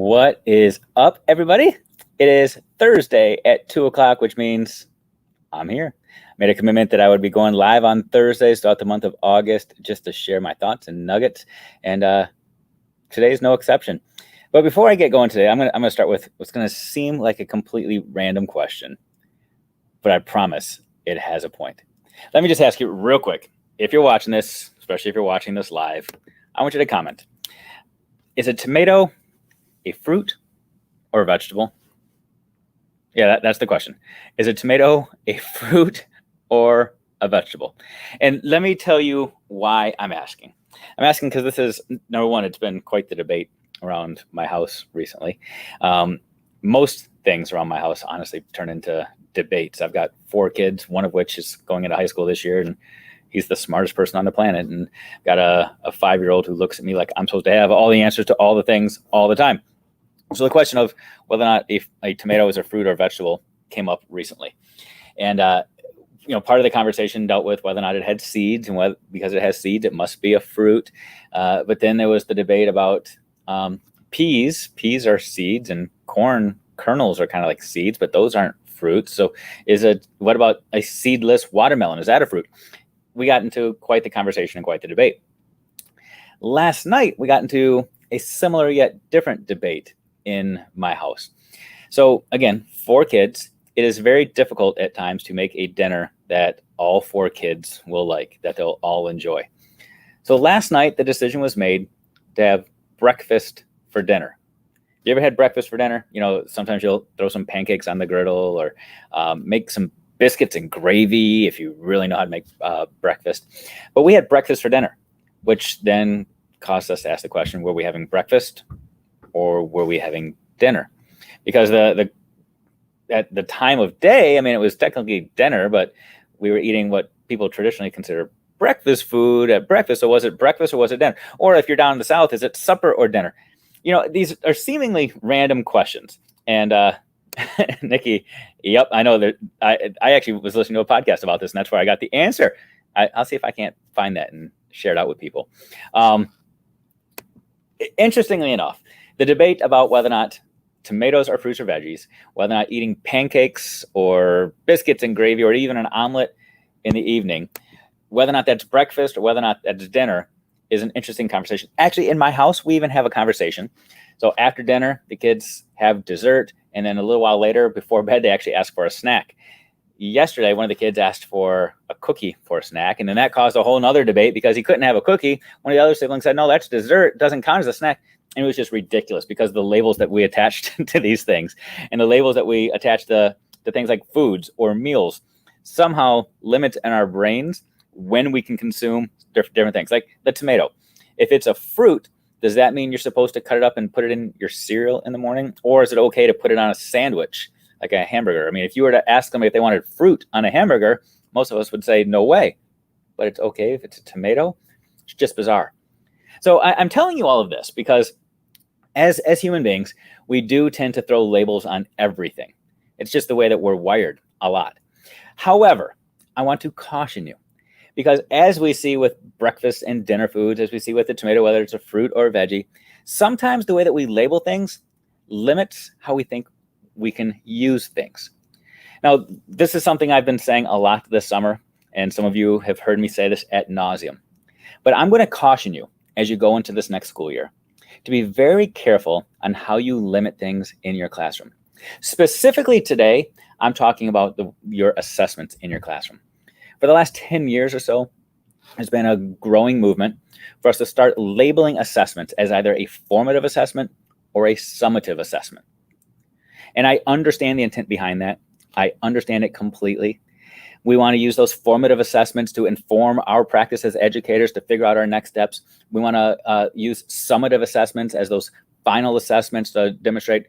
What is up, everybody? It is Thursday at 2 o'clock, which means I'm here. Made a commitment that I would be going live on Thursdays throughout the month of August just to share my thoughts and nuggets. And today is no exception. But before I get going today, I'm gonna start with what's gonna seem like a completely random question, but I promise it has a point. Let me just ask you real quick. If you're watching this, especially if you're watching this live, I want you to comment. Is a tomato a fruit or a vegetable? Yeah, that's the question. Is a tomato a fruit or a vegetable? And let me tell you why I'm asking. I'm asking because this is, number one, it's been quite the debate around my house recently. Most things around my house, honestly, turn into debates. I've got 4 kids, one of which is going into high school this year, and he's the smartest person on the planet. And got a 5-year-old who looks at me like I'm supposed to have all the answers to all the things all the time. So the question of whether or not a tomato is a fruit or a vegetable came up recently. And, part of the conversation dealt with whether or not it had seeds, and because it has seeds, it must be a fruit. But then there was the debate about peas. Peas are seeds, and corn kernels are kind of like seeds, but those aren't fruits. So what about a seedless watermelon? Is that a fruit? We got into quite the conversation and quite the debate. Last night, we got into a similar yet different debate in my house. So again, 4 kids. It is very difficult at times to make a dinner that all 4 kids will like, that they'll all enjoy. So last night, the decision was made to have breakfast for dinner. You ever had breakfast for dinner? Sometimes you'll throw some pancakes on the griddle, or make some biscuits and gravy if you really know how to make breakfast. But we had breakfast for dinner, which then caused us to ask the question, were we having breakfast or were we having dinner? Because at the time of day, it was technically dinner, but we were eating what people traditionally consider breakfast food at breakfast. So was it breakfast or was it dinner? Or if you're down in the South, is it supper or dinner? These are seemingly random questions. And Nikki, yep, I know that I actually was listening to a podcast about this, and that's where I got the answer. I'll see if I can't find that and share it out with people. Interestingly enough, the debate about whether or not tomatoes are fruits or veggies, whether or not eating pancakes or biscuits and gravy or even an omelet in the evening, whether or not that's breakfast or whether or not that's dinner, is an interesting conversation. Actually, in my house, we even have a conversation. So after dinner, the kids have dessert, and then a little while later, before bed, they actually ask for a snack. Yesterday, one of the kids asked for a cookie for a snack, and then that caused a whole nother debate because he couldn't have a cookie. One of the other siblings said, no, that's dessert, doesn't count as a snack. And it was just ridiculous because the labels that we attached to these things, and the labels that we attach to things like foods or meals, somehow limits in our brains when we can consume different things. Like the tomato. If it's a fruit, does that mean you're supposed to cut it up and put it in your cereal in the morning? Or is it okay to put it on a sandwich, like a hamburger? If you were to ask them if they wanted fruit on a hamburger, most of us would say no way. But it's okay if it's a tomato. It's just bizarre. So I'm telling you all of this because as human beings, we do tend to throw labels on everything. It's just the way that we're wired a lot. However, I want to caution you, because as we see with breakfast and dinner foods, as we see with the tomato, whether it's a fruit or a veggie, sometimes the way that we label things limits how we think we can use things. Now, this is something I've been saying a lot this summer, and some of you have heard me say this ad nauseum. But I'm going to caution you as you go into this next school year to be very careful on how you limit things in your classroom. Specifically today, I'm talking about your assessments in your classroom. For the last 10 years or so, there's been a growing movement for us to start labeling assessments as either a formative assessment or a summative assessment. And I understand the intent behind that. I understand it completely. We want to use those formative assessments to inform our practice as educators to figure out our next steps. We want to use summative assessments as those final assessments to demonstrate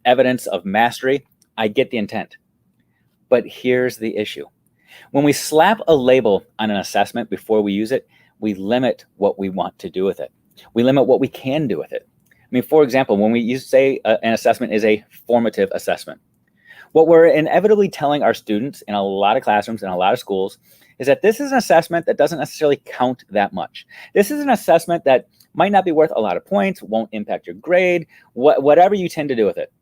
evidence of mastery. I get the intent. But here's the issue. When we slap a label on an assessment before we use it, we limit what we want to do with it. We limit what we can do with it. For example, when we say an assessment is a formative assessment, What we're inevitably telling our students in a lot of classrooms and a lot of schools is that this is an assessment that doesn't necessarily count that much. This is an assessment that might not be worth a lot of points, won't impact your grade, whatever you tend to do with it.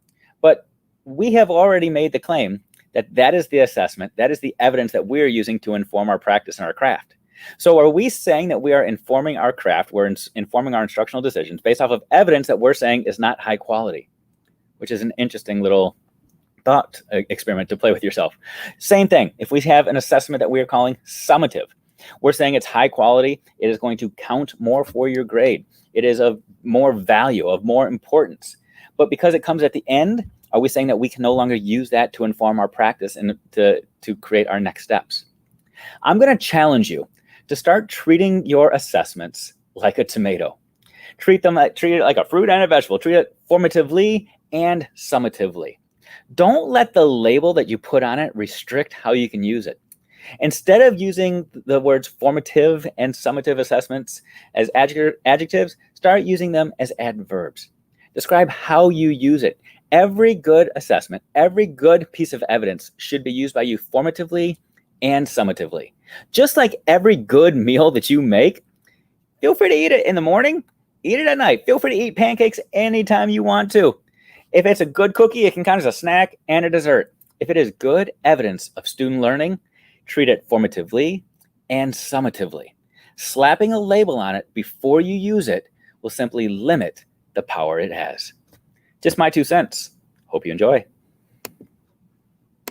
But we have already made the claim that that is the assessment, that is the evidence that we're using to inform our practice and our craft. So are we saying that we are informing our craft, we're informing our instructional decisions based off of evidence that we're saying is not high quality, which is an interesting little thought experiment to play with yourself. Same thing, if we have an assessment that we are calling summative, we're saying it's high quality, it is going to count more for your grade. It is of more value, of more importance. But because it comes at the end, are we saying that we can no longer use that to inform our practice and to create our next steps? I'm going to challenge you to start treating your assessments like a tomato. Treat it like a fruit and a vegetable. Treat it formatively and summatively. Don't let the label that you put on it restrict how you can use it. Instead of using the words formative and summative assessments as adjectives, start using them as adverbs. Describe how you use it. Every good assessment, every good piece of evidence should be used by you formatively and summatively. Just like every good meal that you make, feel free to eat it in the morning, eat it at night. Feel free to eat pancakes anytime you want to. If it's a good cookie, it can count as a snack and a dessert. If it is good evidence of student learning, treat it formatively and summatively. Slapping a label on it before you use it will simply limit the power it has. Just my 2 cents. Hope you enjoy.